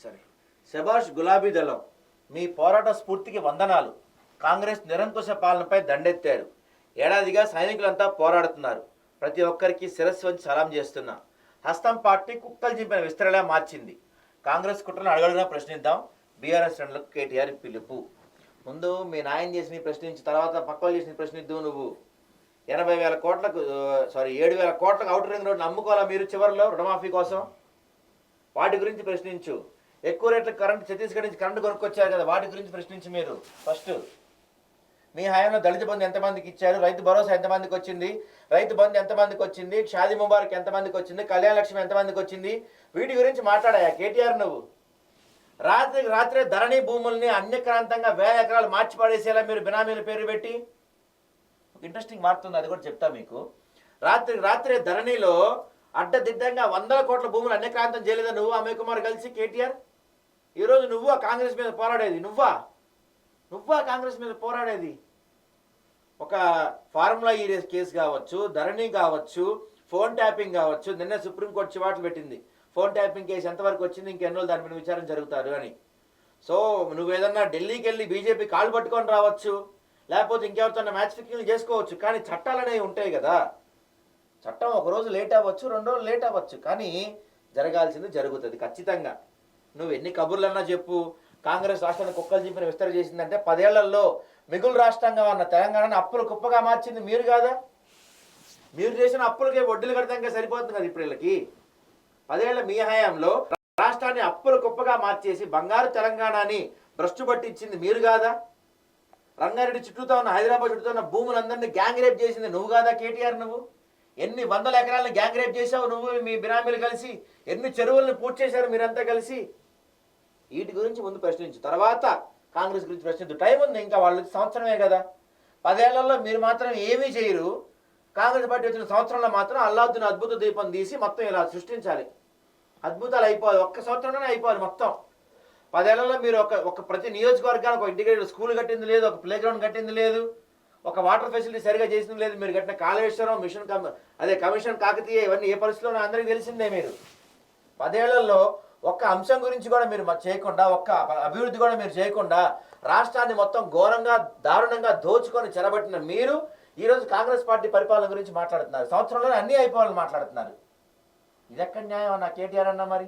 ఒకసారి. శభాష్ గులాబీ దళం, మీ పోరాట స్ఫూర్తికి వందనాలు. కాంగ్రెస్ నిరంకుశ పాలనపై దండెత్తారు. ఏడాదిగా సైనికులంతా పోరాడుతున్నారు. ప్రతి ఒక్కరికి శిరస్సు వంచి సలాం చేస్తున్నా. హస్తం పార్టీ కుక్కలు చింపిన విస్తరలా మార్చింది. కాంగ్రెస్ కుట్రను అడుగడుగునా ప్రశ్నిద్దాం. బీఆర్ఎస్ శ్రేణులకు కేటీఆర్ పిలుపు. ముందు మీ నాయన చేసి ప్రశ్నించి, తర్వాత పక్కలు చేసి ప్రశ్నిద్దు. నువ్వు 80,000 కోట్లకు 7,000 కోట్లకు అవుటర్ రింగ్ రోడ్ని అమ్ముకోవాలా మీరు చివరిలో రుణమాఫీ కోసం? వాటి గురించి ప్రశ్నించు. ఎక్కువ రేట్లకు కరెంట్ ఛత్తీస్గఢ్ నుంచి కరెంట్ కొనుక్కొచ్చారు కదా, వాటి గురించి ప్రశ్నించి మీరు ఫస్ట్. మీ హయాంలో దళిత బంధు ఎంతమందికి ఇచ్చారు? రైతు భరోసా ఎంతమందికి వచ్చింది? రైతు బంధు ఎంతమందికి వచ్చింది? షాదీ ముబారక్ ఎంతమందికి వచ్చింది? కళ్యాణ లక్ష్మి ఎంతమందికి వచ్చింది? వీటి గురించి మాట్లాడాయా కేటీఆర్ నువ్వు? రాత్రికి రాత్రే ధరణి భూముల్ని అన్యక్రాంతంగా 1000 ఎకరాలు మార్చి పడేసేలా మీరు బినామీల పేరు పెట్టి. ఒక ఇంట్రెస్టింగ్ మారుతుంది, అది కూడా చెప్తా మీకు. రాత్రికి రాత్రే ధరణిలో అడ్డదిడ్డంగా 100 కోట్ల భూములు అన్యక్రాంతం చేయలేదా నువ్వు, అమయ్ కుమార్ కలిసి కేటీఆర్? ఈరోజు నువ్వా కాంగ్రెస్ మీద పోరాడేది? నువ్వా కాంగ్రెస్ మీద పోరాడేది? ఒక ఫార్ములా ఈ కేసు కావచ్చు, ధరణి కావచ్చు, ఫోన్ ట్యాపింగ్ కావచ్చు. నిన్న సుప్రీంకోర్టు చివాట్లు పెట్టింది. ఫోన్ ట్యాపింగ్ కేసు ఎంతవరకు వచ్చింది, ఇంకెన్ని రోజులు దాని మీద విచారణ జరుగుతారు అని. సో నువ్వేదన్నా ఢిల్లీకి వెళ్ళి బీజేపీ కాళ్ళు పట్టుకొని రావచ్చు, లేకపోతే ఇంకెవరితో మ్యాచ్ ఫిక్సింగ్ చేసుకోవచ్చు. కానీ చట్టాలు అనేవి ఉంటాయి కదా. చట్టం ఒకరోజు లేట్ అవ్వచ్చు, 2 రోజులు లేట్ అవ్వచ్చు, కానీ జరగాల్సింది జరుగుతుంది ఖచ్చితంగా. నువ్వు ఎన్ని కబుర్లన్నా చెప్పు. కాంగ్రెస్ రాష్ట్రాన్ని కుక్కలు చింపిన విస్తర చేసిందంటే 10 ఏళ్లలో మిగులు రాష్ట్రంగా ఉన్న తెలంగాణను అప్పులు కుప్పగా మార్చింది మీరు కాదా? మీరు చేసిన అప్పులకే వడ్డీలు కడతాంగా సరిపోతుంది కదా ఇప్పుడు వీళ్ళకి. 10 ఏళ్ల మీ హయాంలో రాష్ట్రాన్ని అప్పుల కుప్పగా మార్చేసి బంగారు తెలంగాణని భ్రష్టు పట్టించింది మీరు కాదా? రంగారెడ్డి చుట్టూతో ఉన్న, హైదరాబాద్ చుట్టూతో ఉన్న భూములందరినీ గ్యాంగ్ రేప్ చేసింది నువ్వు కాదా కేటీఆర్? నువ్వు ఎన్ని 100 ఎకరాలను గ్యాంగ్ రేప్ చేసావు నువ్వు, మీ బినామీలు కలిసి. ఎన్ని చెరువులను పూర్తి చేశారు మీరంతా కలిసి. వీటి గురించి ముందు ప్రశ్నించు, తర్వాత కాంగ్రెస్ గురించి ప్రశ్నించు. టైం ఉంది ఇంకా, వాళ్ళకి సంవత్సరమే కదా. 10 ఏళ్లలో మీరు మాత్రం ఏమీ చేయరు. కాంగ్రెస్ పార్టీ వచ్చిన సంవత్సరంలో మాత్రం అల్లావుద్దీన్ అద్భుత దీపం తీసి మొత్తం ఇలా సృష్టించాలి. అద్భుతాలు అయిపోవాలి, ఒక్క సంవత్సరంలోనే అయిపోవాలి మొత్తం. 10 ఏళ్లలో మీరు ఒక ప్రతి నియోజకవర్గానికి ఒక ఇంటిగ్రేటెడ్ స్కూల్ కట్టింది లేదు, ఒక ప్లే గ్రౌండ్ కట్టింది లేదు, ఒక వాటర్ ఫెసిలిటీ సరిగా చేసింది లేదు. మీరు కట్టిన కాళేశ్వరం మిషన్ కమిషన్ కాకతీయ ఇవన్నీ ఏ పరిస్థితిలో అందరికీ తెలిసిందే. మీరు 10 ఏళ్లలో ఒక్క అంశం గురించి కూడా మీరు చేయకుండా, ఒక్క అభివృద్ధి కూడా మీరు చేయకుండా రాష్ట్రాన్ని మొత్తం ఘోరంగా దారుణంగా దోచుకొని చెరబట్టిన మీరు ఈరోజు కాంగ్రెస్ పార్టీ పరిపాలన గురించి మాట్లాడుతున్నారు. సంవత్సరంలోనే అన్నీ అయిపోవాలని మాట్లాడుతున్నారు. ఇదెక్కడ న్యాయం అన్న కేటీఆర్ అన్న? మరి